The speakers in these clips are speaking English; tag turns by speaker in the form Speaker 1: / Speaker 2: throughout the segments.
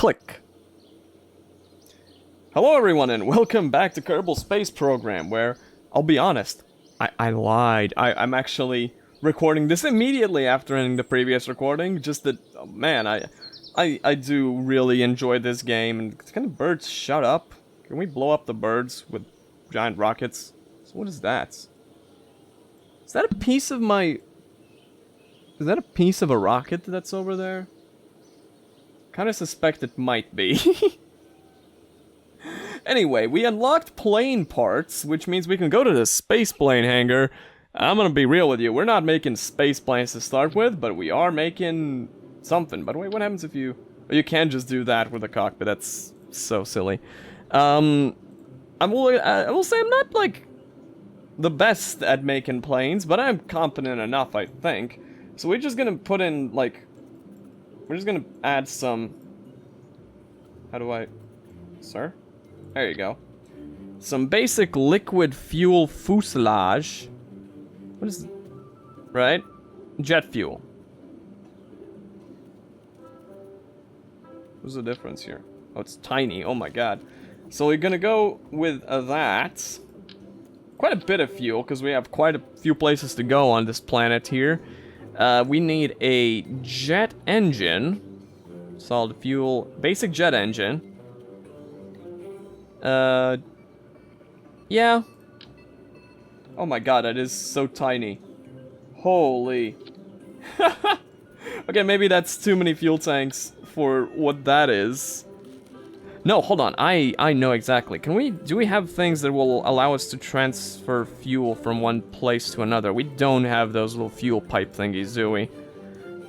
Speaker 1: Click. Hello everyone and welcome back to Kerbal Space Program, where, I'll be honest, I lied. I'm actually recording this immediately after ending the previous recording, just that, oh man, I do really enjoy this game, and can the birds shut up? Can we blow up the birds with giant rockets? So what is that? Is that a piece of my... Is that a piece of a rocket that's over there? Kinda suspect it might be. Anyway, we unlocked plane parts, which means we can go to the space plane hangar. I'm gonna be real with you, we're not making space planes to start with, but we are making something. By the way, what happens if you... You can just do that with the cockpit, that's so silly. I will say I'm not, like, the best at making planes, but I'm competent enough, I think. So we're just gonna put in, like... We're just gonna add some... How do I... Sir? There you go. Some basic liquid fuel fuselage. What is... Right? Jet fuel. What's the difference here? Oh, it's tiny. Oh my god. So we're gonna go with that. Quite a bit of fuel, because we have quite a few places to go on this planet here. We need a jet engine. Solid fuel. Basic jet engine. Yeah. Oh my god, that is so tiny. Holy. Okay, maybe that's too many fuel tanks for what that is. No, hold on. I know exactly. Do we have things that will allow us to transfer fuel from one place to another? We don't have those little fuel pipe thingies, do we?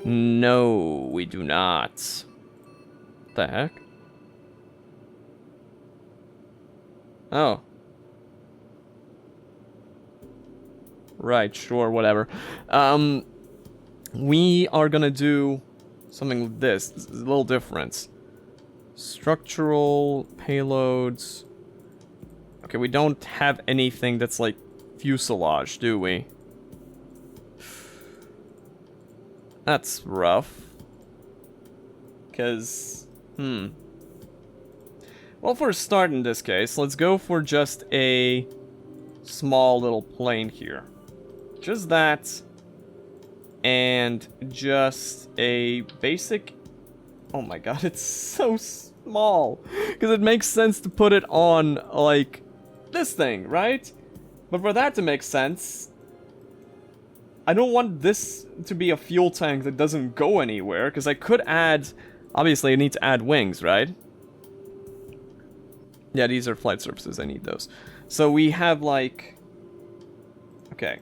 Speaker 1: No, we do not. What the heck? Oh. Right, sure, whatever. We are gonna do something with this. This is a little different. Structural payloads. Okay, we don't have anything that's like fuselage, do we? That's rough. Because, well, for a start in this case, let's go for just a small little plane here. Just that. And just a basic... Oh my god, it's so small. Because it makes sense to put it on, like, this thing, right? But for that to make sense, I don't want this to be a fuel tank that doesn't go anywhere. Because I could add... Obviously, I need to add wings, right? Yeah, these are flight surfaces. I need those. So we have, like... Okay.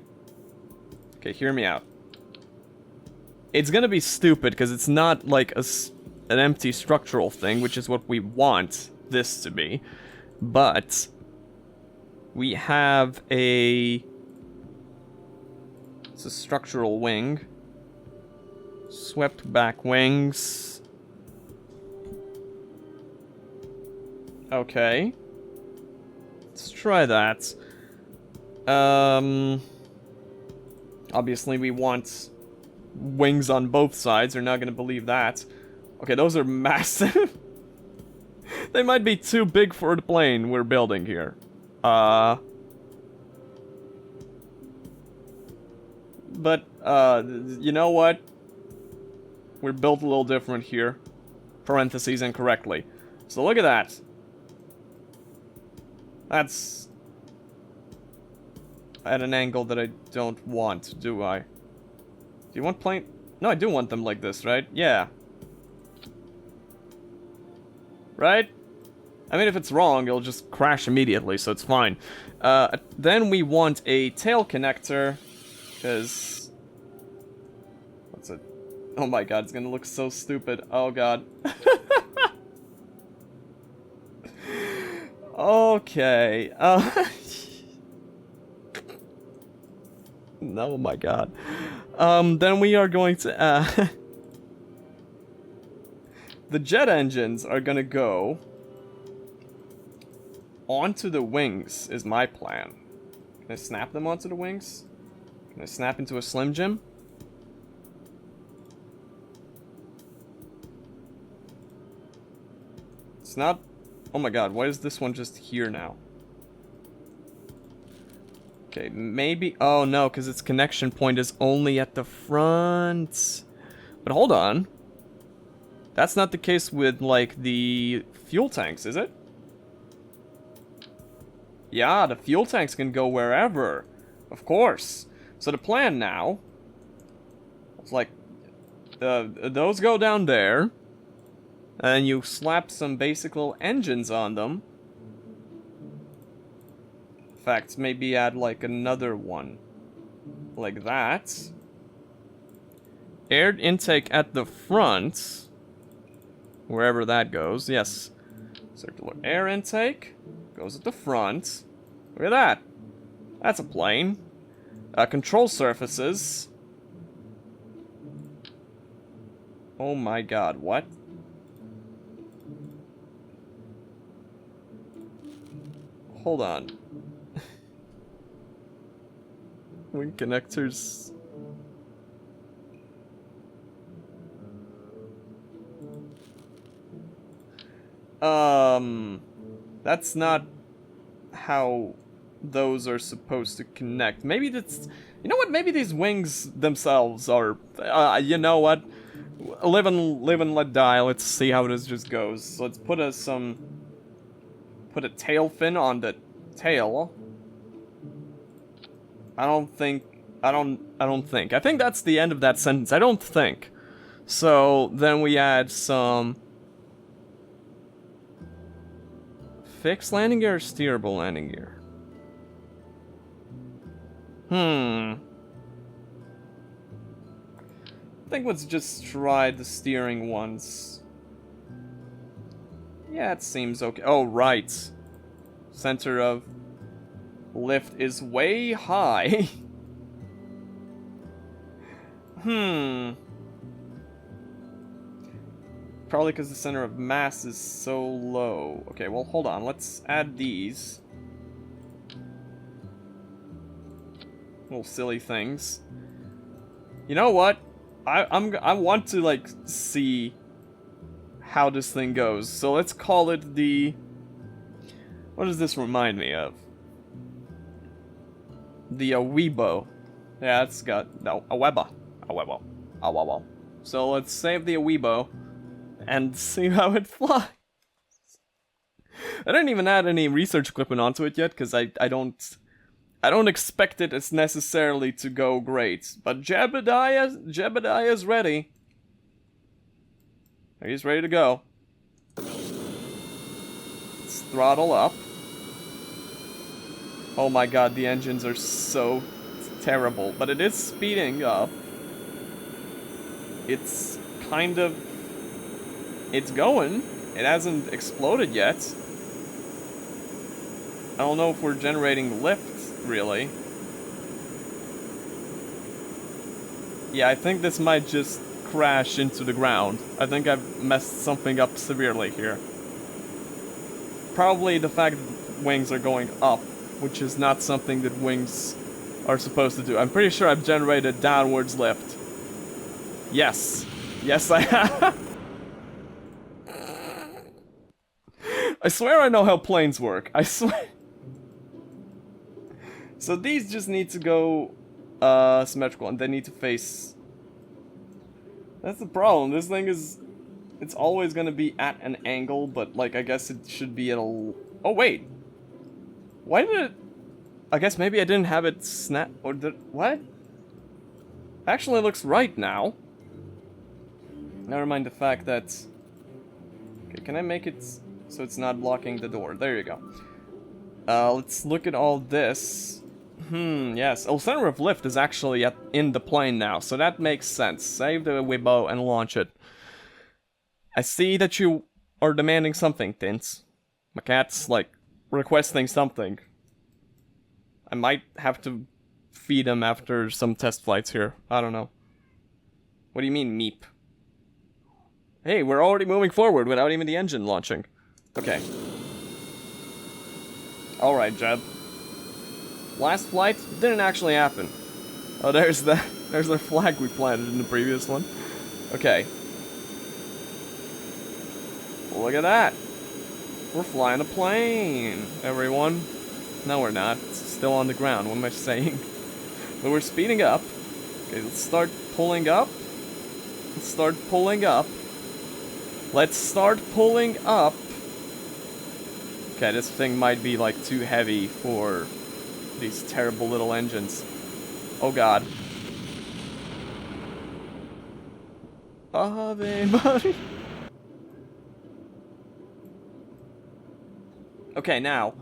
Speaker 1: Okay, hear me out. It's gonna be stupid, because it's not, like, an empty structural thing, which is what we want this to be. But... We have a... It's a structural wing. Swept back wings. Okay. Let's try that. Obviously we want wings on both sides. They're not gonna believe that. Okay, those are massive. They might be too big for the plane we're building here. But, you know what? We're built a little different here. Parentheses incorrectly. So look at that. That's at an angle that I don't want, do I? Do you want plane? No, I do want them like this, right? Yeah. Right? I mean, if it's wrong, it'll just crash immediately, so it's fine. Then we want a tail connector, because... What's it? Oh my god, it's gonna look so stupid. Oh god. Okay, no, my god. Then we are going to, the jet engines are gonna go onto the wings, is my plan. Can I snap them onto the wings? Can I snap into a Slim Jim? It's not... Oh my god, why is this one just here now? Okay, maybe... Oh no, because its connection point is only at the front. But hold on. That's not the case with, like, the fuel tanks, is it? Yeah, the fuel tanks can go wherever. Of course. So the plan now... It's like... those go down there. And you slap some basic little engines on them. In fact, maybe add, like, another one. Like that. Air intake at the front. Wherever that goes, yes. Circular air intake. Goes at the front. Look at that. That's a plane. Control surfaces. Oh my god, what? Hold on. Wing connectors. That's not how those are supposed to connect. Maybe that's... You know what? Maybe these wings themselves are... you know what? Live and let die. Let's see how this just goes. So let's put put a tail fin on the tail. I think that's the end of that sentence. I don't think. So then we add some fixed landing gear or steerable landing gear. I think let's just try the steering once. Yeah, it seems okay. Oh, right. Center of lift is way high. Probably because the center of mass is so low. Okay, well, hold on. Let's add these. Little silly things. You know what? I want to, like, see how this thing goes. So let's call it the... What does this remind me of? The Aweebo. Yeah, it's got... No, Aweba. Awebo. Awebo. So let's save the Aweebo and see how it flies. I didn't even add any research equipment onto it yet, because I don't expect it as necessarily to go great. But Jebediah's ready. He's ready to go. Let's throttle up. Oh my god, the engines are so terrible. But it is speeding up. It's kind of... It's going. It hasn't exploded yet. I don't know if we're generating lift, really. Yeah, I think this might just crash into the ground. I think I've messed something up severely here. Probably the fact that wings are going up, which is not something that wings are supposed to do. I'm pretty sure I've generated downwards lift. Yes. Yes, I have. I swear I know how planes work. I swear. So these just need to go symmetrical, and they need to face... That's the problem. This thing is... It's always gonna be at an angle, but, like, I guess it should be at a... Oh, wait! Why did it... I guess maybe I didn't have it snap... Or did... What? Actually, it looks right now. Never mind the fact that... Okay, can I make it so it's not blocking the door? There you go. Let's look at all this. Yes. Oh, center of lift is actually in the plane now, so that makes sense. Save the Weibo and launch it. I see that you are demanding something, Tints. My cat's, like, requesting something. I might have to feed him after some test flights here. I don't know. What do you mean, meep? Hey, we're already moving forward without even the engine launching. Okay. Alright, Jeb. Last flight didn't actually happen. Oh, there's the flag we planted in the previous one. Okay. Look at that. We're flying a plane, everyone. No, we're not. It's still on the ground. What am I saying? But we're speeding up. Okay, let's start pulling up. Let's start pulling up. Let's start pulling up. Okay, this thing might be, like, too heavy for these terrible little engines. Oh, God. Ave Maria. Okay, now,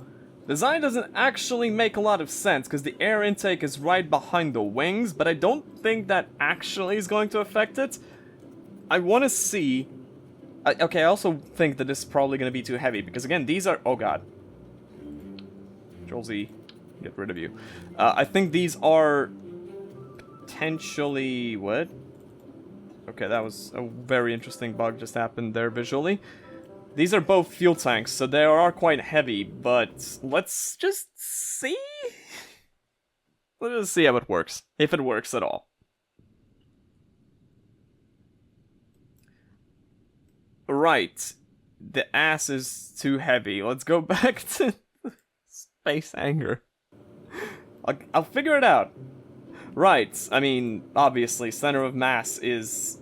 Speaker 1: design doesn't actually make a lot of sense because the air intake is right behind the wings, but I don't think that actually is going to affect it. I want to see... okay, I also think that this is probably going to be too heavy because, again, these are... Oh, God. Control Z. Get rid of you. I think these are potentially... What? Okay, that was a very interesting bug just happened there visually. These are both fuel tanks, so they are quite heavy, but let's just see? Let's just see how it works, if it works at all. Right, the ass is too heavy. Let's go back to space anger. I'll figure it out. Right, I mean, obviously, center of mass is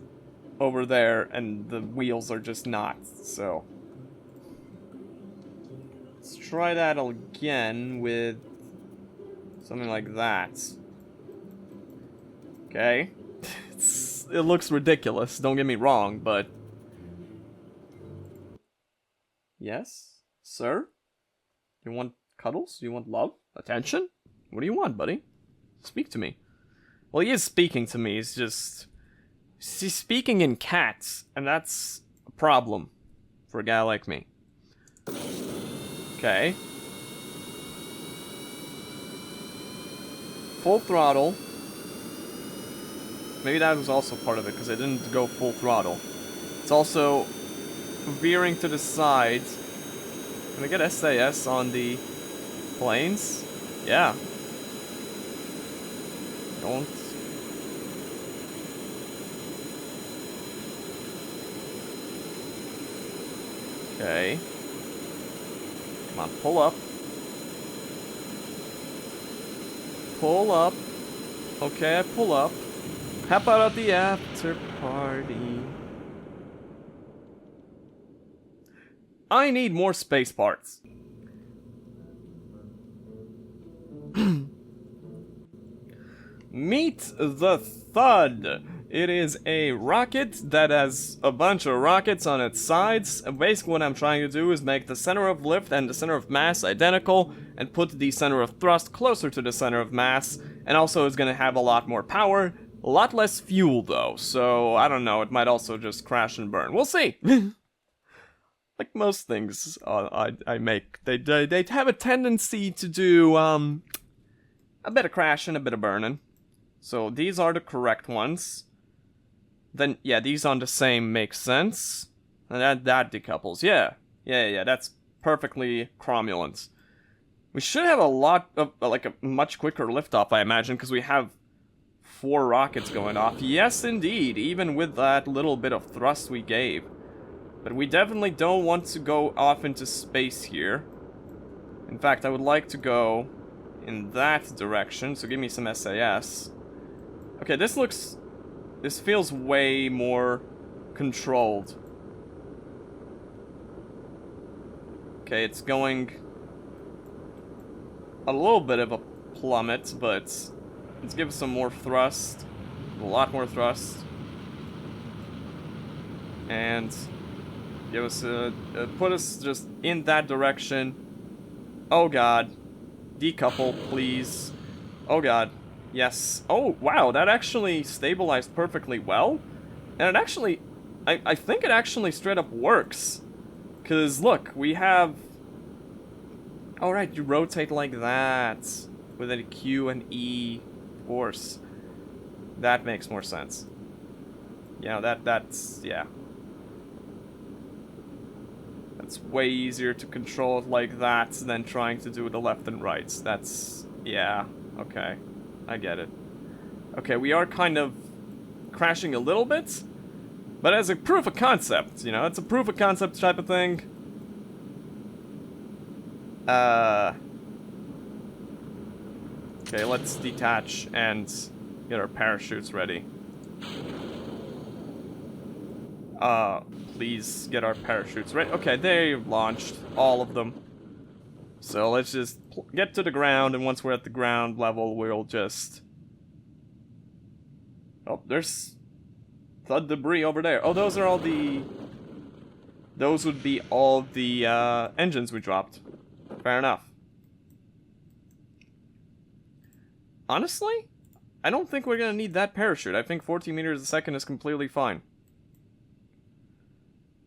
Speaker 1: over there, and the wheels are just not, so... Let's try that again with something like that. Okay. It looks ridiculous, don't get me wrong, but... Yes? Sir? You want cuddles? You want love? Attention? What do you want, buddy? Speak to me. Well, he is speaking to me, he's just... He's speaking in cats, and that's a problem for a guy like me. Okay. Full throttle. Maybe that was also part of it, because I didn't go full throttle. It's also veering to the side. Can I get SAS on the planes? Yeah. Don't. Okay. Come on, pull up. Pull up. Okay, I pull up. How about at the after party? I need more space parts. Meet the Thud. It is a rocket that has a bunch of rockets on its sides. Basically what I'm trying to do is make the center of lift and the center of mass identical and put the center of thrust closer to the center of mass. And also it's going to have a lot more power, a lot less fuel though. So I don't know, it might also just crash and burn. We'll see. Like most things I make, they have a tendency to do a bit of crashing, a bit of burning. So these are the correct ones. Then, yeah, these on the same make sense. And that decouples. Yeah, that's perfectly cromulent. We should have a lot of, like, a much quicker liftoff, I imagine, because we have 4 rockets going off. Yes, indeed, even with that little bit of thrust we gave. But we definitely don't want to go off into space here. In fact, I would like to go in that direction, so give me some SAS. Okay, this feels way more controlled. Okay, it's going a little bit of a plummet, but let's give it some more thrust. A lot more thrust. And give us put us just in that direction. Oh god. Decouple, please. Oh god. Yes. Oh, wow, that actually stabilized perfectly well. And it actually, I think it actually straight up works. Because, look, we have... Alright, you rotate like that. With a Q and E force. That makes more sense. Yeah, that's, yeah. That's way easier to control it like that than trying to do the left and right. That's, yeah, okay. I get it. Okay, we are kind of crashing a little bit, but as a proof of concept, you know, it's a proof of concept type of thing. Okay, let's detach and get our parachutes ready. Please get our parachutes ready. Okay, they launched. All of them. So let's just get to the ground, and once we're at the ground level, we'll just... Oh, there's thud debris over there. Oh, those are all the... Those would be all the engines we dropped. Fair enough. Honestly, I don't think we're gonna need that parachute. I think 14 meters a second is completely fine.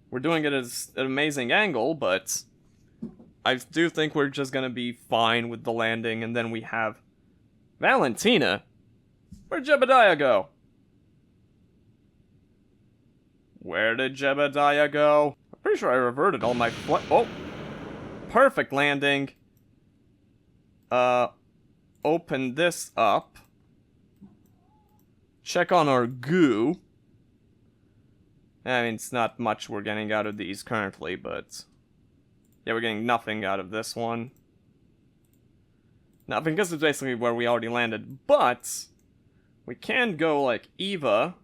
Speaker 1: We're doing it at an amazing angle, but I do think we're just gonna be fine with the landing, and then we have... Valentina? Where'd Jebediah go? Where did Jebediah go? I'm pretty sure I reverted all my oh! Perfect landing. Open this up. Check on our goo. I mean, it's not much we're getting out of these currently, but... Yeah, we're getting nothing out of this one. Nothing, because it's basically where we already landed. But, we can go like Eva,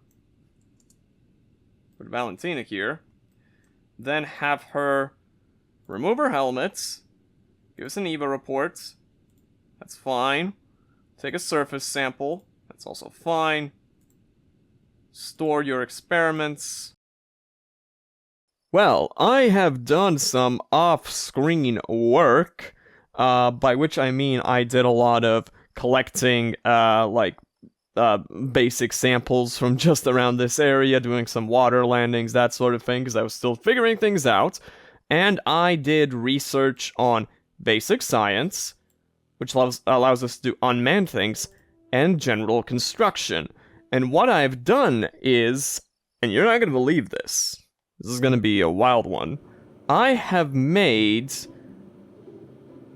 Speaker 1: put Valentina here, then have her remove her helmet, give us an Eva report, that's fine. Take a surface sample, that's also fine. Store your experiments. Well, I have done some off-screen work, by which I mean I did a lot of collecting, basic samples from just around this area, doing some water landings, that sort of thing, because I was still figuring things out, and I did research on basic science, which allows us to do unmanned things, and general construction. And what I've done is, and you're not going to believe this, this is going to be a wild one. I have made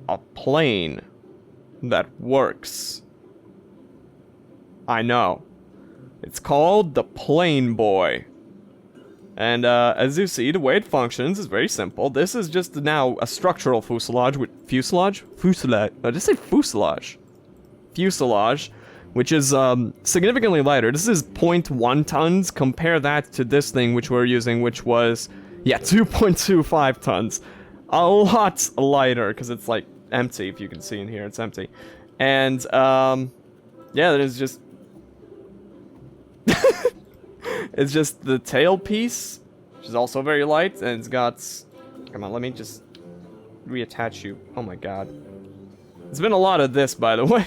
Speaker 1: a plane that works. I know. It's called the Plane Boy. And as you see, the way it functions is very simple. This is just now a structural fuselage with... Fuselage? Fuselage. No, did I say fuselage? Fuselage. Which is significantly lighter. This is 0.1 tons. Compare that to this thing which we're using, which was, yeah, 2.25 tons. A lot lighter, because it's, like, empty, if you can see in here. It's empty. And, yeah, that is just... it's just the tail piece, which is also very light, and it's got... Come on, let me just reattach you. Oh my god. It's been a lot of this, by the way.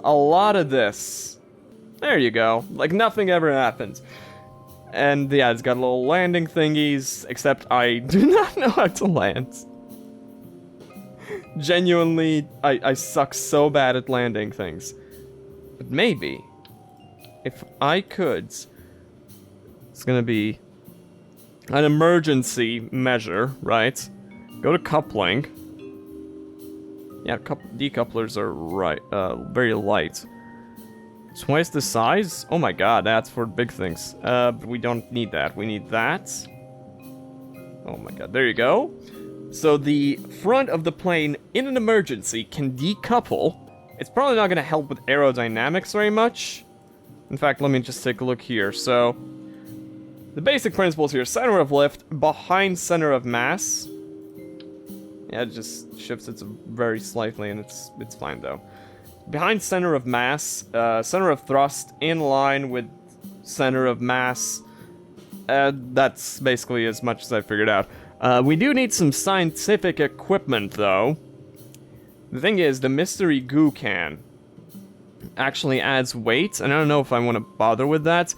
Speaker 1: A lot of this. There you go. Like, nothing ever happened. And, yeah, it's got little landing thingies, except I do not know how to land. Genuinely, I suck so bad at landing things. But maybe, if I could, it's gonna be an emergency measure, right? Go to coupling. Yeah, decouplers are very light. Twice the size? Oh my god, that's for big things. But we don't need that. We need that. Oh my god, there you go. So the front of the plane, in an emergency, can decouple. It's probably not going to help with aerodynamics very much. In fact, let me just take a look here. So, the basic principles here. Center of lift, behind center of mass. Yeah, it just shifts it very slightly, and it's fine, though. Behind center of mass, center of thrust, in line with center of mass. That's basically as much as I figured out. We do need some scientific equipment, though. The thing is, the mystery goo can actually adds weight, and I don't know if I want to bother with that.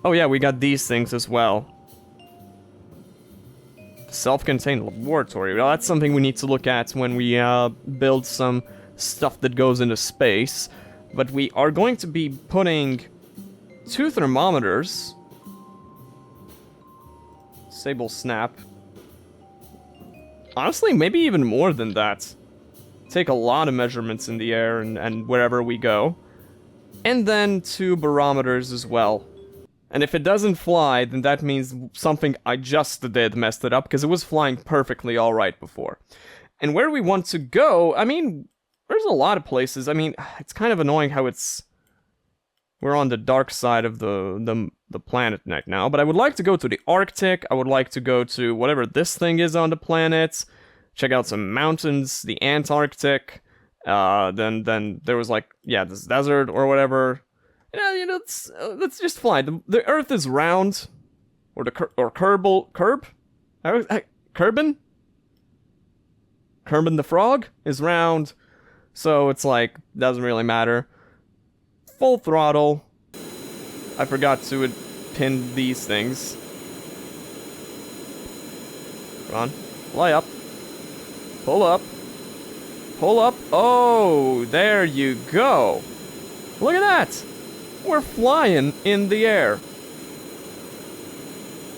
Speaker 1: Oh yeah, we got these things as well. Self-contained laboratory. Well, that's something we need to look at when we build some stuff that goes into space. But we are going to be putting 2 thermometers. Disable snap. Honestly, maybe even more than that. Take a lot of measurements in the air and wherever we go. And then 2 barometers as well. And if it doesn't fly, then that means something I just did messed it up, because it was flying perfectly alright before. And where we want to go, I mean, there's a lot of places. I mean, it's kind of annoying how we're on the dark side of the planet right now, but I would like to go to the Arctic. I would like to go to whatever this thing is on the planet. Check out some mountains, the Antarctic. Then there was like, yeah, this desert or whatever. Yeah, you know, let's just fly. The Earth is round, or Kerbal, Kerbin the frog is round, so it's like doesn't really matter. Full throttle. I forgot to pin these things. Come on, fly up. Pull up. Pull up. Oh, there you go. Look at that. We're flying in the air.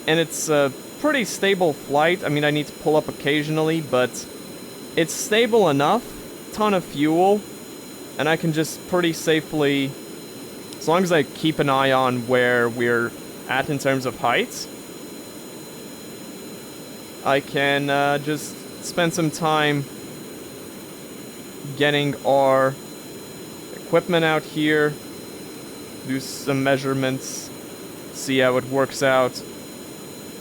Speaker 1: And it's a pretty stable flight. I mean, I need to pull up occasionally, but it's stable enough. Ton of fuel. And I can just pretty safely, as long as I keep an eye on where we're at in terms of height, I can just spend some time getting our equipment out here, do some measurements, see how it works out.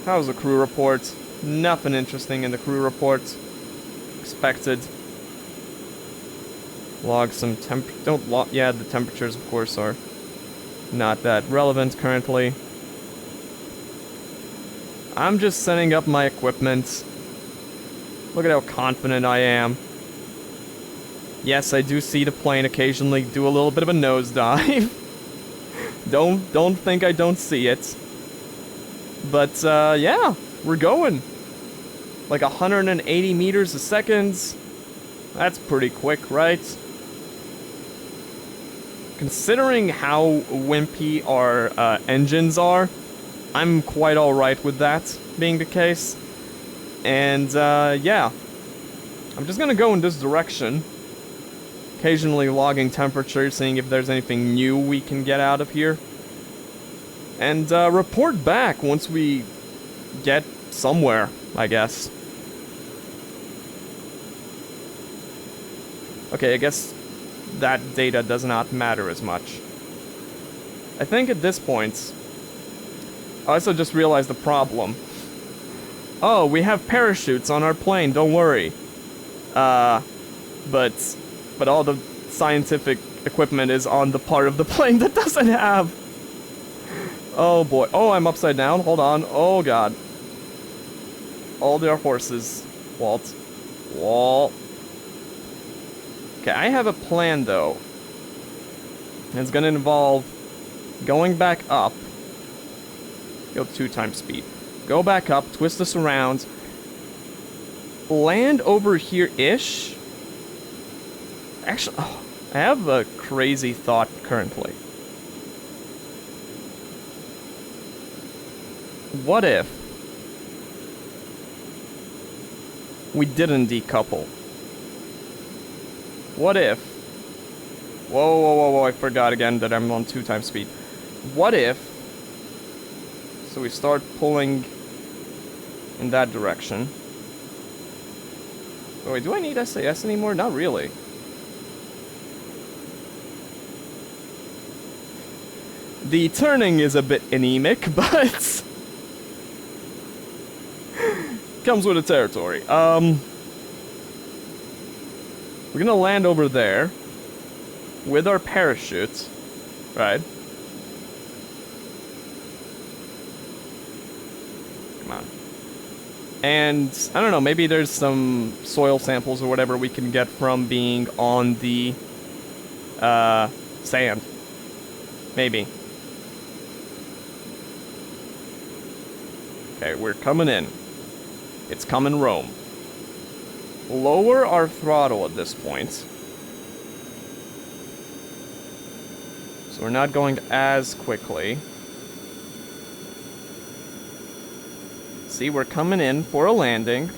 Speaker 1: How's the crew report? Nothing interesting in the crew report. Expected. Log some yeah, the temperatures of course are not that relevant currently. I'm just setting up my equipment. Look at how confident I am. Yes, I do see the plane occasionally do a little bit of a nosedive. Don't think I don't see it. But, yeah, we're going. Like 180 meters a second. That's pretty quick, right? Considering how wimpy our engines are, I'm quite alright with that being the case. And, yeah. I'm just gonna go in this direction. Occasionally logging temperature, seeing if there's anything new we can get out of here. And, report back once we get somewhere, I guess. Okay, I guess that data does not matter as much. I think at this point, I also just realized the problem. Oh, we have parachutes on our plane, don't worry. But all the scientific equipment is on the part of the plane that doesn't have. Oh boy. Oh, I'm upside down. Hold on. Oh god. All their horses. Walt. Okay, I have a plan though. It's gonna involve going back up. Go 2 times speed. Go back up, twist us around. Land over here-ish. Actually, oh, I have a crazy thought currently. What if we didn't decouple? What if... Whoa, I forgot again that I'm on 2 times speed. What if... So we start pulling in that direction. Oh, wait, do I need SAS anymore? Not really. The turning is a bit anemic, but... comes with the territory. We're gonna land over there with our parachute, right? Come on. And I don't know, maybe there's some soil samples or whatever we can get from being on the sand. Maybe. Okay, we're coming in. It's coming Rome. Lower our throttle at this point. So we're not going as quickly. See, we're coming in for a landing.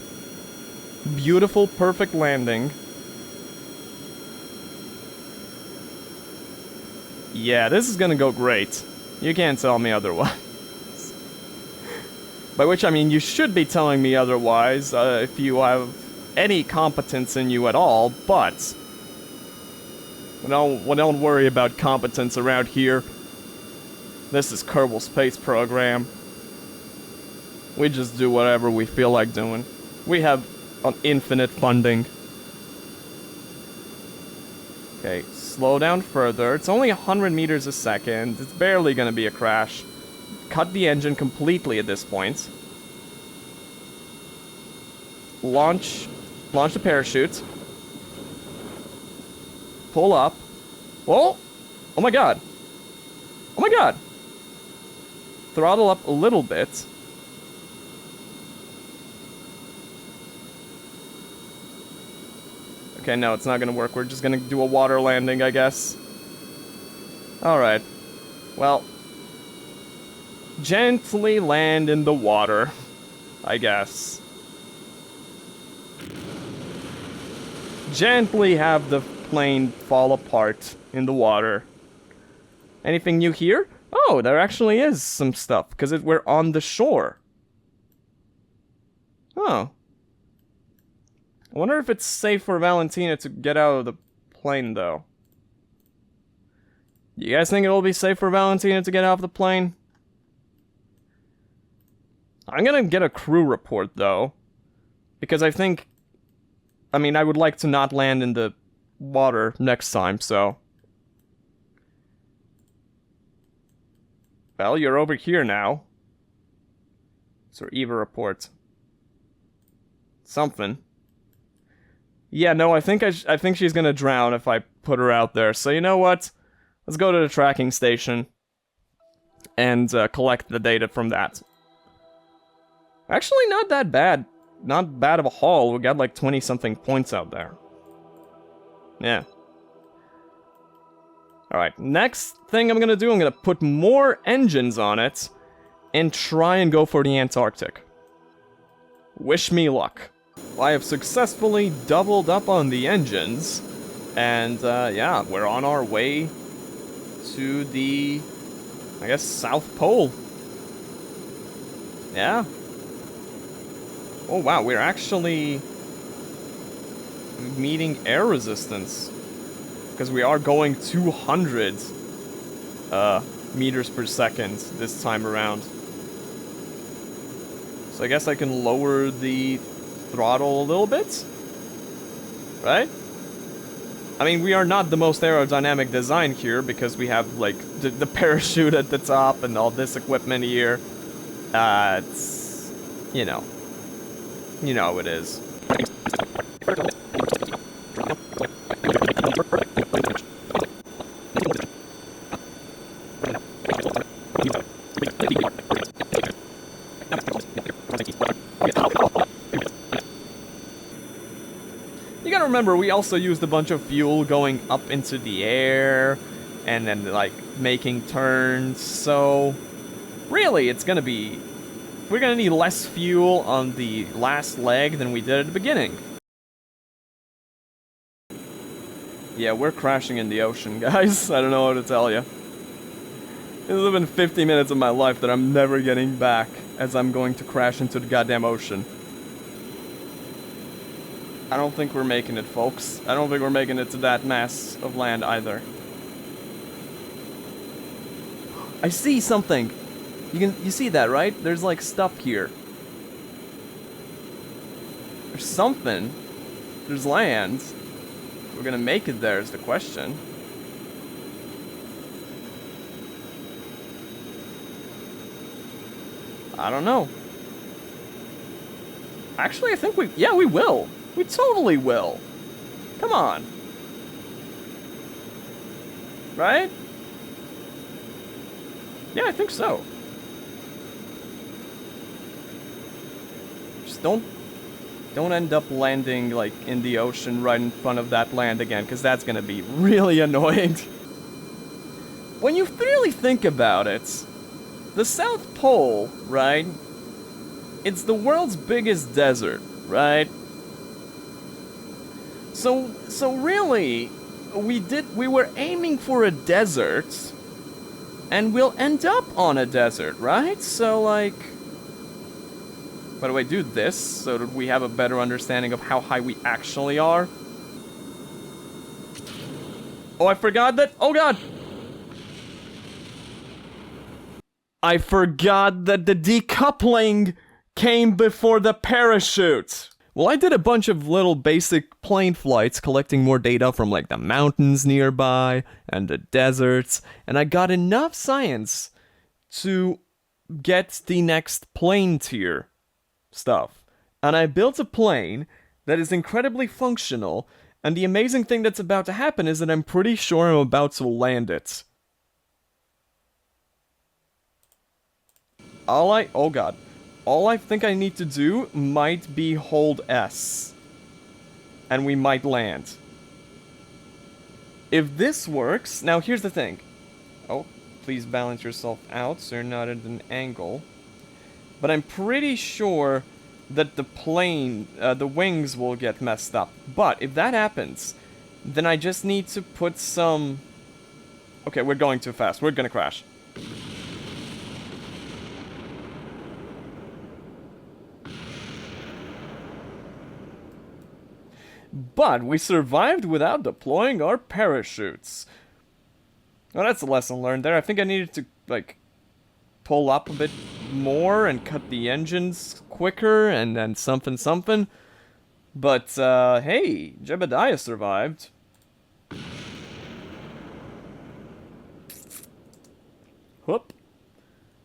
Speaker 1: Beautiful, perfect landing. Yeah, this is gonna go great. You can't tell me otherwise. By which I mean, you should be telling me otherwise, if you have any competence in you at all, but don't worry about competence around here. This is Kerbal Space Program. We just do whatever we feel like doing. We have an infinite funding. Okay, slow down further. It's only 100 meters a second. It's barely gonna be a crash. Cut the engine completely at this point. Launch the parachute. Pull up. Whoa! Oh my god. Oh my god! Throttle up a little bit. Okay, no, it's not gonna work. We're just gonna do a water landing, I guess. Alright. Well. Gently land in the water, I guess. Gently have the plane fall apart in the water. Anything new here? Oh, there actually is some stuff, because we're on the shore. Oh. I wonder if it's safe for Valentina to get out of the plane, though. You guys think it'll be safe for Valentina to get out of the plane? I'm gonna get a crew report, though. Because I would like to not land in the water next time, so... Well, you're over here now. So Eva report. Something. Yeah, no, I think she's gonna drown if I put her out there. So you know what? Let's go to the tracking station and collect the data from that. Actually, not that bad. Not bad of a haul. We got like 20-something points out there. Yeah. Alright, next thing I'm gonna do, I'm gonna put more engines on it and try and go for the Antarctic. Wish me luck. I have successfully doubled up on the engines, and yeah, we're on our way to the, I guess, South Pole. Yeah. Oh wow, we're actually meeting air resistance. Because we are going 200 meters per second this time around. So I guess I can lower the throttle a little bit? Right? I mean, we are not the most aerodynamic design here because we have, like, the parachute at the top and all this equipment here. It's... You know. You know how it is. You gotta remember, we also used a bunch of fuel going up into the air, and then, like, making turns, so... Really, it's gonna be... We're gonna need less fuel on the last leg than we did at the beginning. Yeah, we're crashing in the ocean, guys. I don't know what to tell you. This has been 50 minutes of my life that I'm never getting back, as I'm going to crash into the goddamn ocean. I don't think we're making it, folks. I don't think we're making it to that mass of land either. I see something! You see that, right? There's like stuff here. There's something. There's land. We're gonna make it there is the question. I don't know. Actually, I think we will. We totally will. Come on. Right? Yeah, I think so. Just don't end up landing, like, in the ocean right in front of that land again, because that's gonna be really annoying. When you really think about it, the South Pole, right? It's the world's biggest desert, right? So really, we were aiming for a desert, and we'll end up on a desert, right? So, like... By the way, do this so that we have a better understanding of how high we actually are. Oh, I forgot that. Oh, God. I forgot that the decoupling came before the parachute. Well, I did a bunch of little basic plane flights collecting more data from like the mountains nearby and the deserts, and I got enough science to get the next plane tier stuff. And I built a plane that is incredibly functional, and the amazing thing that's about to happen is that I'm pretty sure I'm about to land it. Oh God. All I think I need to do might be hold S. And we might land. If this works... Now, here's the thing. Oh, please balance yourself out so you're not at an angle. But I'm pretty sure that the plane, the wings will get messed up. But if that happens, then I just need to put some... Okay, we're going too fast. We're gonna crash. But we survived without deploying our parachutes. Well, that's a lesson learned there. I think I needed to, like, pull up a bit more and cut the engines quicker and then something. But, hey, Jebediah survived. Whoop.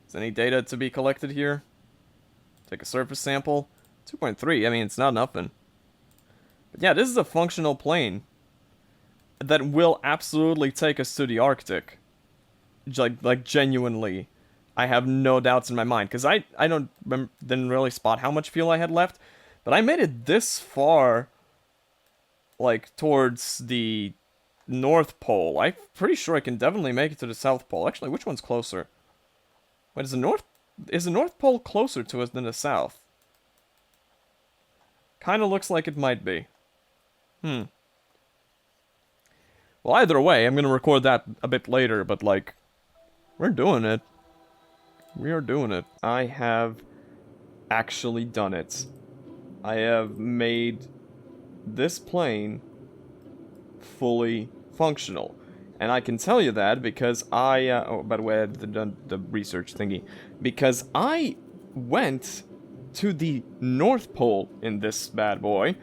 Speaker 1: Is any data to be collected here? Take a surface sample. 2.3, I mean, it's not nothing. But yeah, this is a functional plane that will absolutely take us to the Arctic. Like genuinely. I have no doubts in my mind, because I didn't really spot how much fuel I had left, but I made it this far, like, towards the North Pole. I'm pretty sure I can definitely make it to the South Pole. Actually, which one's closer? Wait, is the North Pole closer to us than the South? Kinda looks like it might be. Well, either way, I'm gonna record that a bit later, but, like, we're doing it. We are doing it. I have actually done it. I have made this plane fully functional. And I can tell you that because oh, by the way, I did the research thingy. Because I went to the North Pole in this bad boy.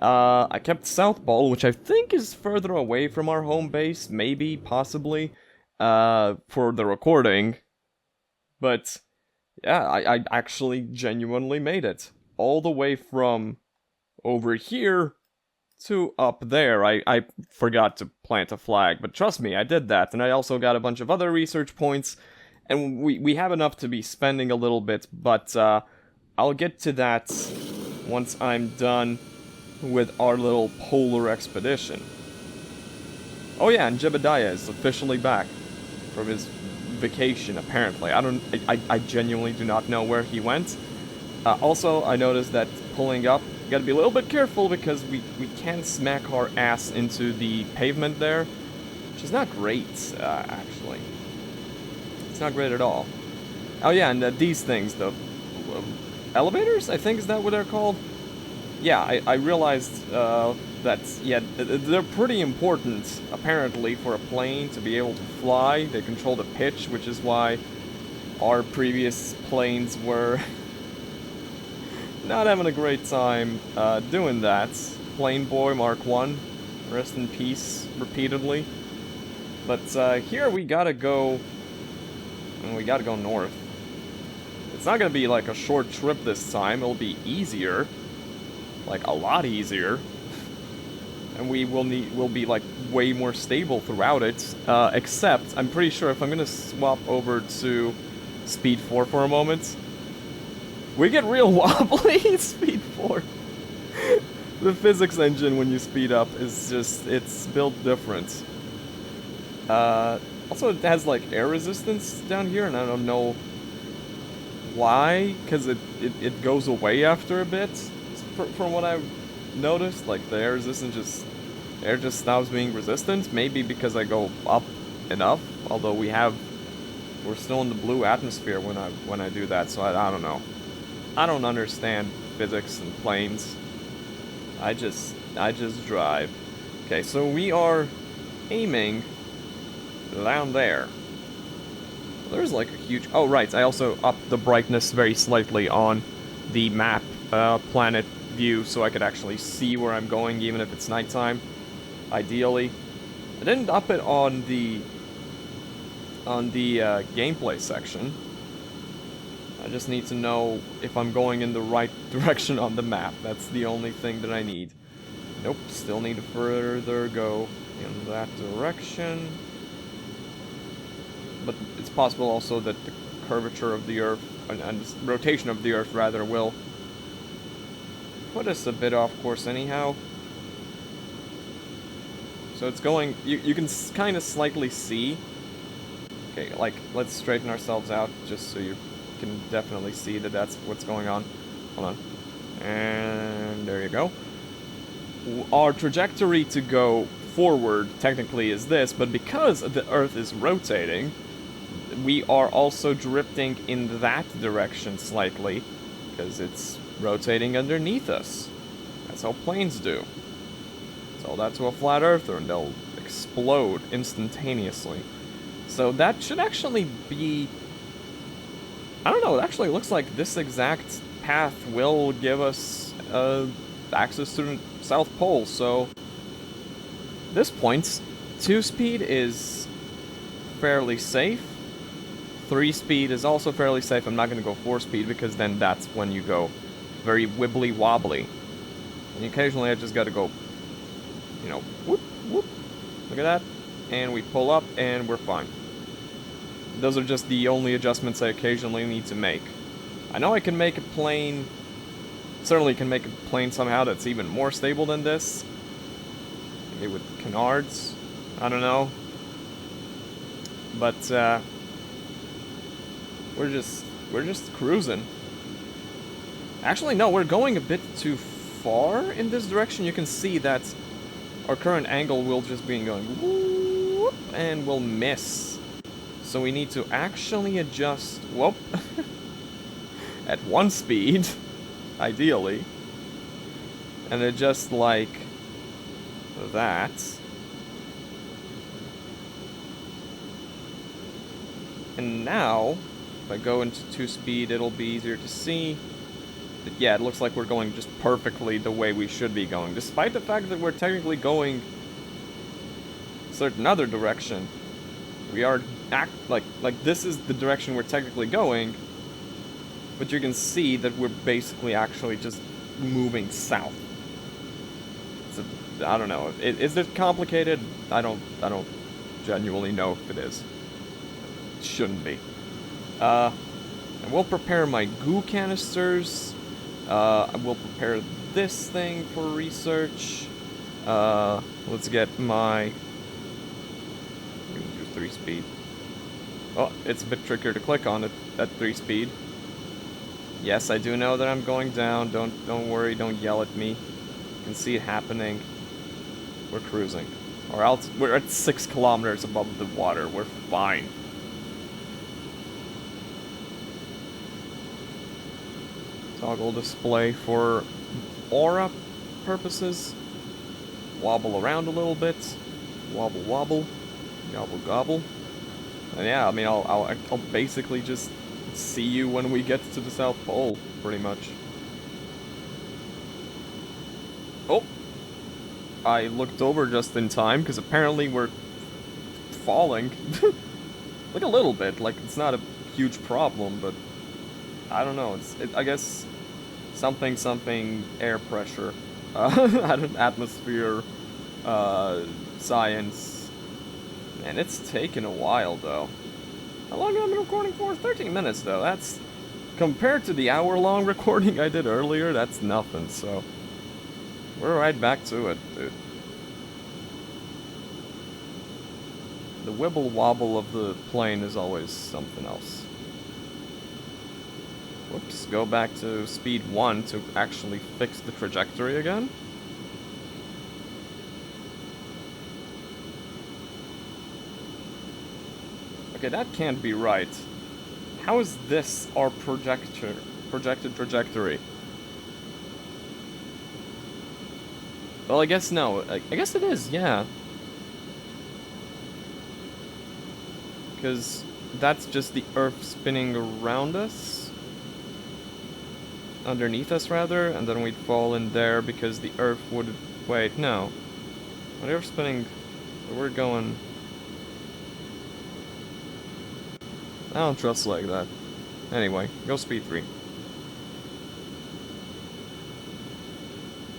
Speaker 1: I kept South Pole, which I think is further away from our home base, maybe, possibly, for the recording. But, yeah, I actually genuinely made it. All the way from over here to up there. I forgot to plant a flag, but trust me, I did that. And I also got a bunch of other research points, and we have enough to be spending a little bit, but I'll get to that once I'm done with our little polar expedition. Oh yeah, and Jebediah is officially back from his vacation, apparently. I genuinely do not know where he went. Also, I noticed that pulling up, you gotta be a little bit careful because we can smack our ass into the pavement there, which is not great, actually. It's not great at all. Oh yeah, and these things, the elevators, I think, is that what they're called? Yeah, I realized that, yeah, they're pretty important, apparently, for a plane to be able to fly. They control the pitch, which is why our previous planes were not having a great time doing that. Plane Boy Mark 1, rest in peace, repeatedly. But here we gotta go north. It's not gonna be like a short trip this time, it'll be easier. Like, a lot easier. And we'll be like way more stable throughout it. Except, I'm pretty sure if I'm gonna swap over to Speed 4 for a moment, we get real wobbly in Speed 4. The physics engine when you speed up is just, it's built different. Also it has like air resistance down here, and I don't know why, because it goes away after a bit. From what I've noticed, like the air resistance air just stops being resistant. Maybe because I go up enough. Although we're still in the blue atmosphere when I do that, so I don't know. I don't understand physics and planes. I just drive. Okay, so we are aiming down there. There's like a huge... Oh, right, I also upped the brightness very slightly on the map planet view so I could actually see where I'm going even if it's nighttime, ideally. I didn't up it on the gameplay section. I just need to know if I'm going in the right direction on the map. That's the only thing that I need. Nope, still need to further go in that direction. But it's possible also that the curvature of the Earth, and rotation of the Earth rather, will put us a bit off course anyhow. So it's going, you can kind of slightly see. Okay, like, let's straighten ourselves out just so you can definitely see that that's what's going on. Hold on. And there you go. Our trajectory to go forward technically is this, but because the Earth is rotating, we are also drifting in that direction slightly, because it's rotating underneath us. That's how planes do. Tell that to a flat earther and they'll explode instantaneously. So that should actually be... I don't know, it actually looks like this exact path will give us access to the South Pole, so... At this point, 2-speed is fairly safe. 3-speed is also fairly safe. I'm not going to go 4-speed because then that's when you go very wibbly wobbly. And occasionally I just got to go, you know, whoop, whoop. Look at that. And we pull up and we're fine. Those are just the only adjustments I occasionally need to make. I know I can make a plane, certainly can make a plane somehow that's even more stable than this. Maybe with canards, I don't know. But, we're just cruising. Actually, no, we're going a bit too far in this direction. You can see that our current angle will just be going whoop, and we'll miss. So we need to actually adjust, whoop, at 1 speed, ideally. And adjust like that. And now, if I go into 2-speed, it'll be easier to see. But yeah, it looks like we're going just perfectly the way we should be going. Despite the fact that we're technically going a certain other direction. We are like this is the direction we're technically going. But you can see that we're basically actually just moving south. I don't know. Is it complicated? I don't genuinely know if it is. It shouldn't be. And we'll prepare my goo canisters. We'll prepare this thing for research. Let's get my... I'm gonna do 3-speed. Oh, it's a bit trickier to click on it at 3-speed. Yes, I do know that I'm going down. Don't worry, don't yell at me. You can see it happening. We're cruising. We're at 6 kilometers above the water. We're fine. Toggle display for aura purposes. Wobble around a little bit. Wobble wobble. Gobble gobble. And yeah, I mean, I'll basically just see you when we get to the South Pole, pretty much. Oh! I looked over just in time, because apparently we're falling. Like a little bit, like it's not a huge problem, but I don't know, I guess something air pressure, atmosphere, science, and it's taken a while though. How long have I been recording for? 13 minutes though, that's, compared to the hour-long recording I did earlier, that's nothing, so we're right back to it, dude. The wibble-wobble of the plane is always something else. Whoops, go back to speed 1 to actually fix the trajectory again. Okay, that can't be right. How is this our projected trajectory. Well, I guess no. I guess it is, yeah. Because that's just the Earth spinning around us. Underneath us, rather. And then we'd fall in there because the Earth would... Wait, no. The Earth's spinning... We're going... I don't trust like that. Anyway, go speed 3.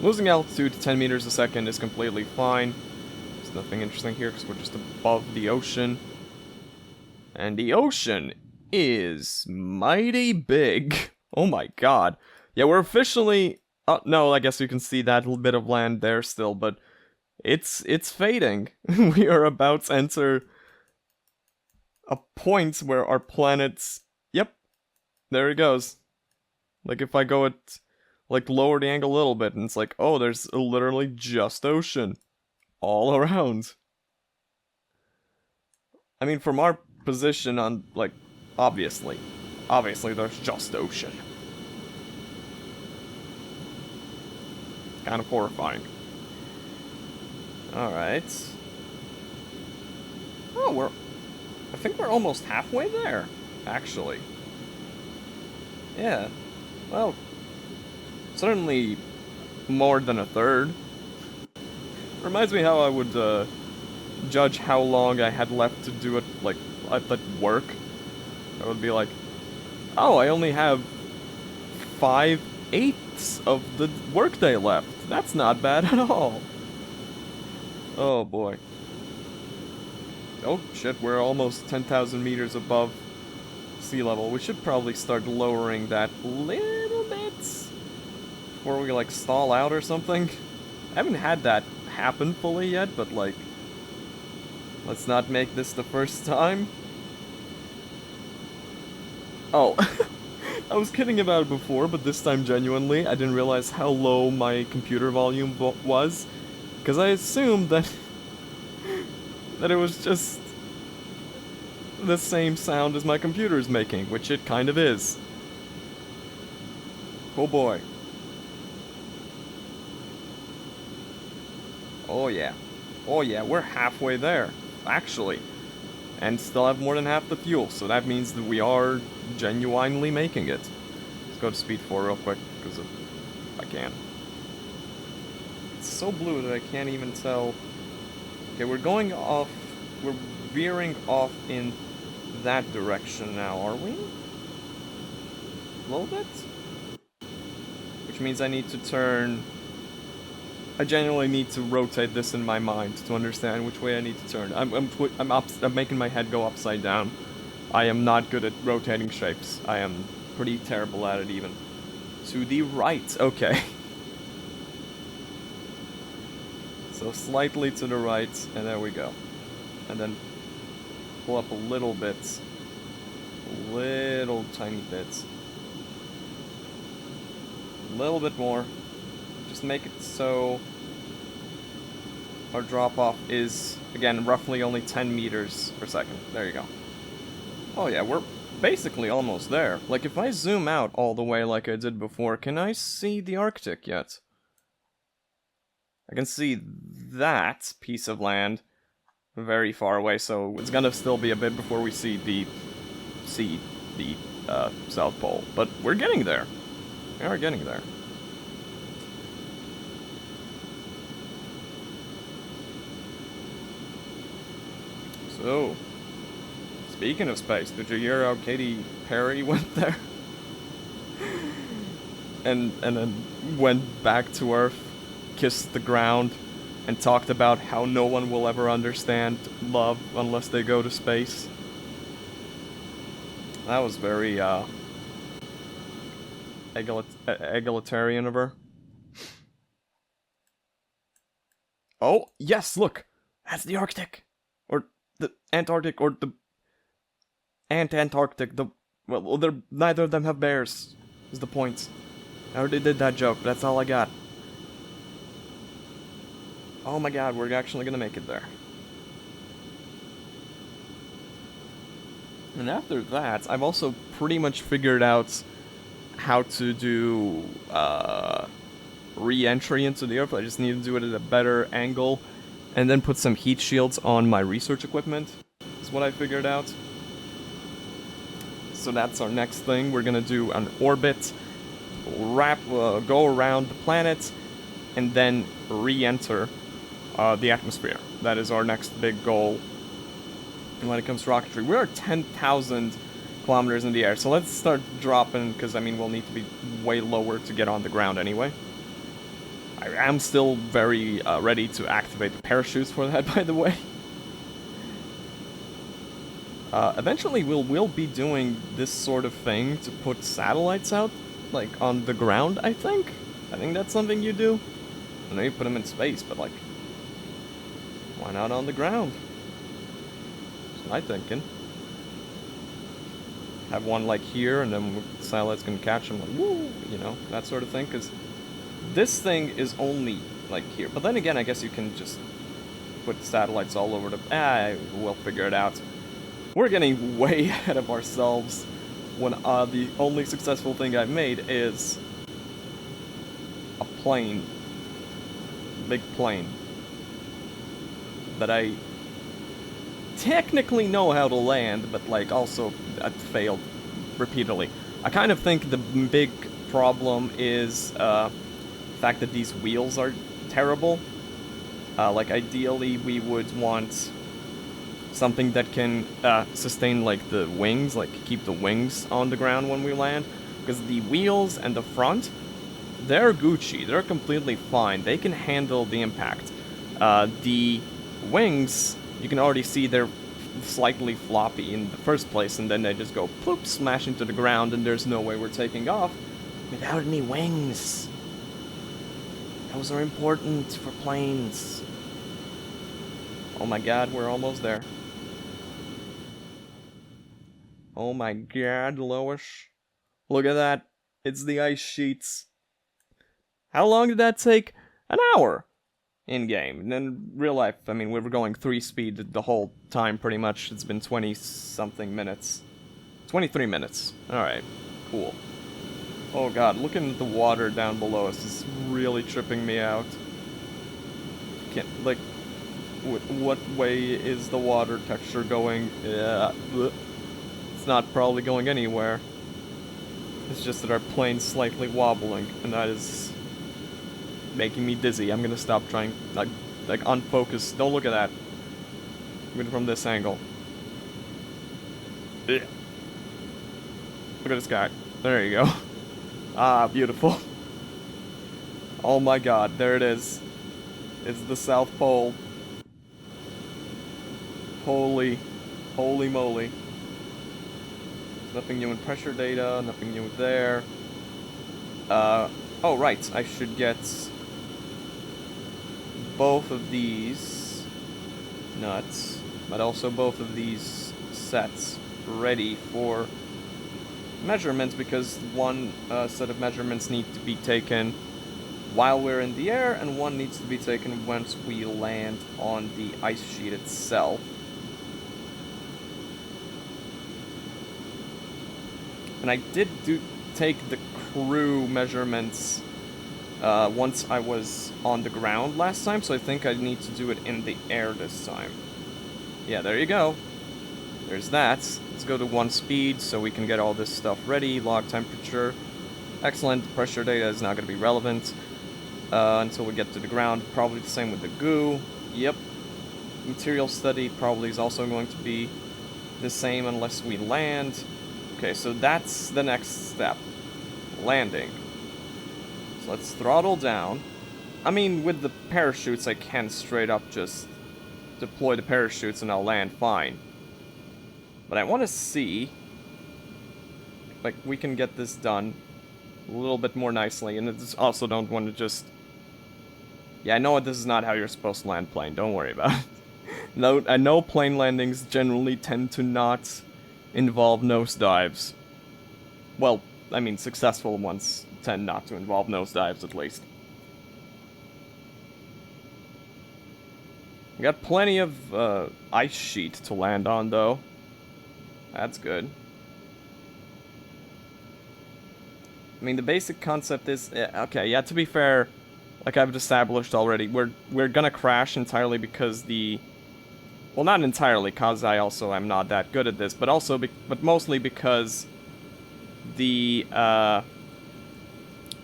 Speaker 1: Losing altitude to 10 meters a second is completely fine. There's nothing interesting here because we're just above the ocean. And the ocean is mighty big. Oh my god. Yeah, we're officially... no, I guess you can see that little bit of land there still, but it's fading. We are about to enter a point where our planet's... Yep. There it goes. Like, if I go at... Like, lower the angle a little bit, and it's like, oh, there's literally just ocean. All around. I mean, from our position on, like, obviously there's just ocean. Kind of horrifying. Alright. Oh, I think we're almost halfway there, actually. Yeah. Well, certainly more than a third. Reminds me how I would judge how long I had left to do it, like, at work. I would be like, oh, I only have 5/8 of the workday left. That's not bad at all. Oh boy. Oh shit, we're almost 10,000 meters above sea level. We should probably start lowering that little bit before we, like, stall out or something. I haven't had that happen fully yet, but, like, let's not make this the first time. Oh, I was kidding about it before, but this time genuinely, I didn't realize how low my computer volume was, because I assumed that that it was just the same sound as my computer's making, which it kind of is. Oh boy. Oh yeah. Oh yeah, we're halfway there, actually. And still have more than half the fuel, so that means that we are genuinely making it. Let's go to speed 4 real quick, because I can. It's so blue that I can't even tell. Okay, we're going off, we're veering off in that direction now, are we? A little bit? Which means I need to turn... I genuinely need to rotate this in my mind to understand which way I need to turn. I'm making my head go upside down. I am not good at rotating shapes. I am pretty terrible at it even. To the right, okay. So slightly to the right, and there we go. And then pull up a little bit. Little tiny bits. A little bit more. Just make it so our drop-off is, again, roughly only 10 meters per second. There you go. Oh yeah, we're basically almost there. Like, if I zoom out all the way like I did before, can I see the Arctic yet? I can see that piece of land very far away, so it's gonna still be a bit before we see the South Pole. But we're getting there. We are getting there. So, speaking of space, did you hear how Katy Perry went there? and then went back to Earth, kissed the ground, and talked about how no one will ever understand love unless they go to space. That was very, egalitarian of her. Oh, yes, look! That's the Arctic! Or the Antarctic, or the Antarctic, well, neither of them have bears, is the point. I already did that joke, but that's all I got. Oh my god, we're actually gonna make it there. And after that, I've also pretty much figured out how to do re-entry into the airplane. I just need to do it at a better angle, and then put some heat shields on my research equipment. Is what I figured out. So that's our next thing. We're gonna do an orbit, go around the planet, and then re-enter the atmosphere. That is our next big goal. And when it comes to rocketry, we are 10,000 kilometers in the air. So let's start dropping, because I mean we'll need to be way lower to get on the ground anyway. I am still very ready to activate the parachutes for that, by the way. Eventually we'll be doing this sort of thing to put satellites out, like, on the ground, I think. I think that's something you do. I know you put them in space, but, like, why not on the ground? That's my thinking. Have one, like, here, and then satellites can catch them, like, woo, you know, that sort of thing, because this thing is only, like, here. But then again, I guess you can just put satellites all over the... we'll figure it out. We're getting way ahead of ourselves when the only successful thing I've made is a plane. Big plane. That I technically know how to land, but, like, also I've failed repeatedly. I kind of think the big problem is the fact that these wheels are terrible. Like, ideally we would want something that can sustain, like, the wings, like, keep the wings on the ground when we land. Because the wheels and the front, they're Gucci. They're completely fine. They can handle the impact. The wings, you can already see they're slightly floppy in the first place, and then they just go ploop, smash into the ground, and there's no way we're taking off without any wings. Those are important for planes. Oh my god, we're almost there. Oh my god, Lois. Look at that. It's the ice sheets. How long did that take? An hour in-game. And in real life, I mean, we were going 3 speed the whole time, pretty much. It's been 20-something minutes. 23 minutes. Alright, cool. Oh god, looking at the water down below us is really tripping me out. Can't, like, what way is the water texture going? It's not probably going anywhere. It's just that our plane's slightly wobbling, and that is making me dizzy. I'm gonna stop trying, like unfocus. Don't look at that. Even from this angle. Ugh. Look at this guy. There you go. Ah, beautiful. Oh my god, there it is. It's the South Pole. Holy moly. Nothing new in pressure data, nothing new there. Oh right, I should get both of these nuts, but also both of these sets ready for measurements, because one set of measurements need to be taken while we're in the air, and one needs to be taken once we land on the ice sheet itself. And I did take the crew measurements once I was on the ground last time, so I think I need to do it in the air this time. Yeah, there you go. There's that. Let's go to 1 speed so we can get all this stuff ready. Log temperature. Excellent. Pressure data is not going to be relevant until we get to the ground. Probably the same with the goo. Yep. Material study probably is also going to be the same unless we land. Okay, so that's the next step. Landing. So let's throttle down. I mean, with the parachutes, I can straight up just deploy the parachutes and I'll land fine. But I want to see, like, we can get this done a little bit more nicely, and I also don't want to just... Yeah, I know this is not how you're supposed to land plane, don't worry about it. No, I know plane landings generally tend to not involve nosedives. Well, I mean, successful ones tend not to involve nosedives, at least. We got plenty of ice sheet to land on, though. That's good. mean, the basic concept is... okay, yeah, to be fair, like I've established already, we're gonna crash entirely because the... Well, not entirely, cause I also am not that good at this, but also, but mostly because the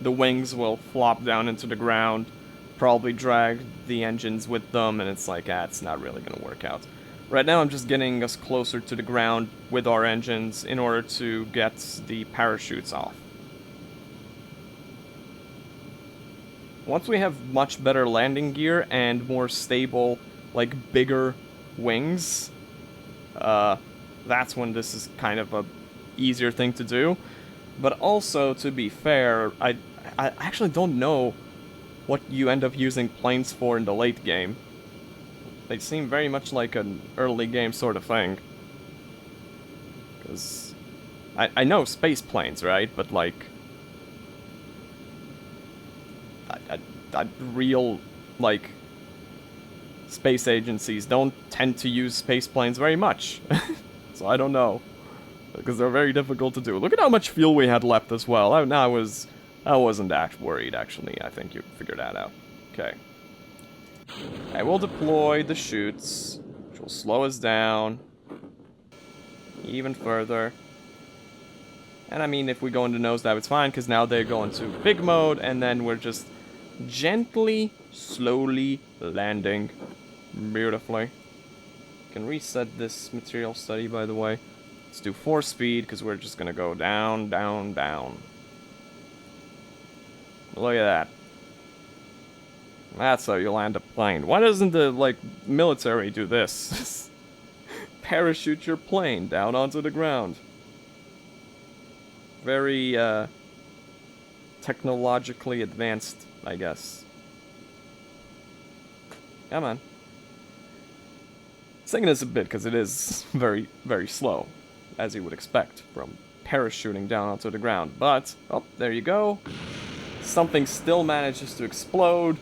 Speaker 1: wings will flop down into the ground, probably drag the engines with them, and it's like, it's not really gonna work out. Right now I'm just getting us closer to the ground with our engines in order to get the parachutes off. Once we have much better landing gear and more stable, like, bigger wings, that's when this is kind of a easier thing to do. But also, to be fair, I actually don't know what you end up using planes for in the late game. They seem very much like an early game sort of thing. Because I know space planes, right? But like, real, like, space agencies don't tend to use space planes very much. So I don't know. Because they're very difficult to do. Look at how much fuel we had left as well. I wasn't that worried, actually. I think you figured that out. Okay. I will deploy the chutes, which will slow us down even further. And I mean, if we go into nosedive, it's fine, because now they go into big mode, and then we're just gently, slowly landing beautifully. Can reset this material study, by the way. Let's do 4 speed, because we're just gonna go down, down, down. Look at that. That's how you land a plane. Why doesn't the, like, military do this? Parachute your plane down onto the ground. Very, technologically advanced, I guess. Come on. Singing this a bit, because it is very, very slow, as you would expect from parachuting down onto the ground. But, oh, there you go. Something still manages to explode.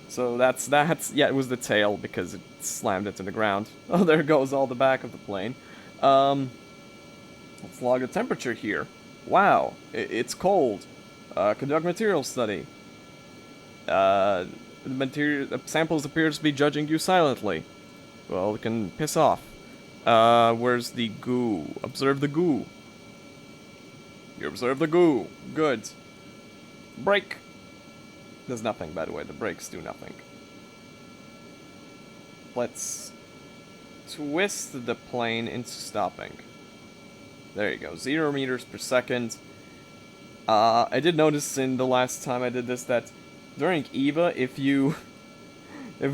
Speaker 1: So that's, yeah, it was the tail, because it slammed into the ground. Oh, there goes all the back of the plane. Let's log the temperature here. Wow, it's cold. Conduct material study. The samples appear to be judging you silently. Well, it can piss off. Where's the goo? Observe the goo. You observe the goo. Good. Brake. Does nothing, by the way. The brakes do nothing. Let's twist the plane into stopping. There you go. 0 meters per second. I did notice in the last time I did this that during EVA, if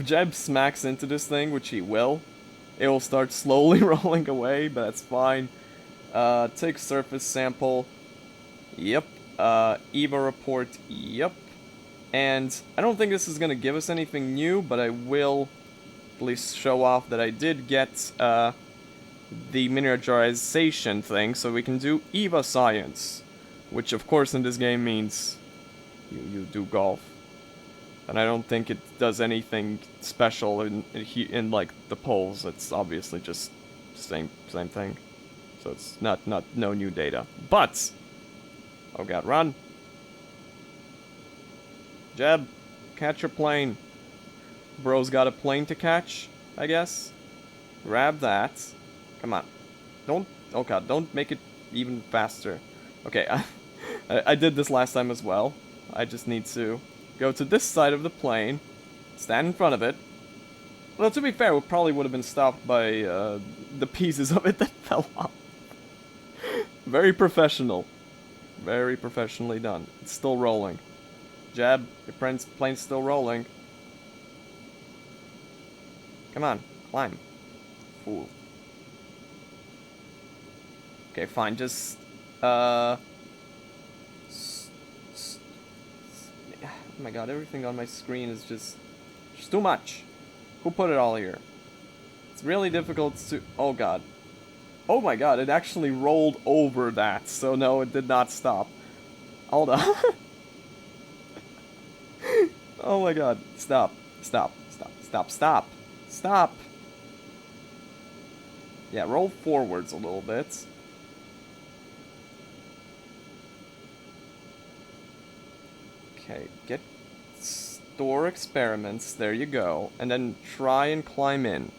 Speaker 1: Jeb smacks into this thing, which he will, it will start slowly rolling away, but that's fine. Take surface sample. Yep. EVA report. Yep. And I don't think this is going to give us anything new, but I will at least show off that I did get the miniaturization thing, so we can do EVA science. Which, of course, in this game means you do golf. And I don't think it does anything special in like, the polls. It's obviously just same thing. So it's no new data. But, oh god, run! Jeb, catch your plane. Bro's got a plane to catch, I guess. Grab that. Come on. Don't, oh god, don't make it even faster. Okay, I did this last time as well. I just need to go to this side of the plane, stand in front of it. Well, to be fair, it probably would have been stopped by the pieces of it that fell off. Very professional. Very professionally done. It's still rolling. Jab, your plane's still rolling. Come on, climb. Fool. Okay, fine, just, oh my god, everything on my screen is just too much. Who put it all here? It's really difficult to, oh god. Oh my god, it actually rolled over that, so no, it did not stop. Hold on. Oh my god, stop, stop, stop, stop, stop, stop. Yeah, roll forwards a little bit. Okay, store experiments, there you go, and then try and climb in.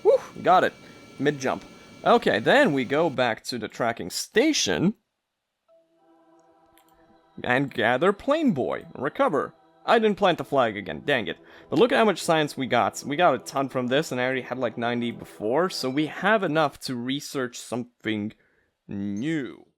Speaker 1: Whew, got it. Mid-jump. Okay, then we go back to the tracking station and gather Plane Boy. Recover. I didn't plant the flag again, dang it. But look at how much science we got. We got a ton from this, and I already had like 90 before, so we have enough to research something new.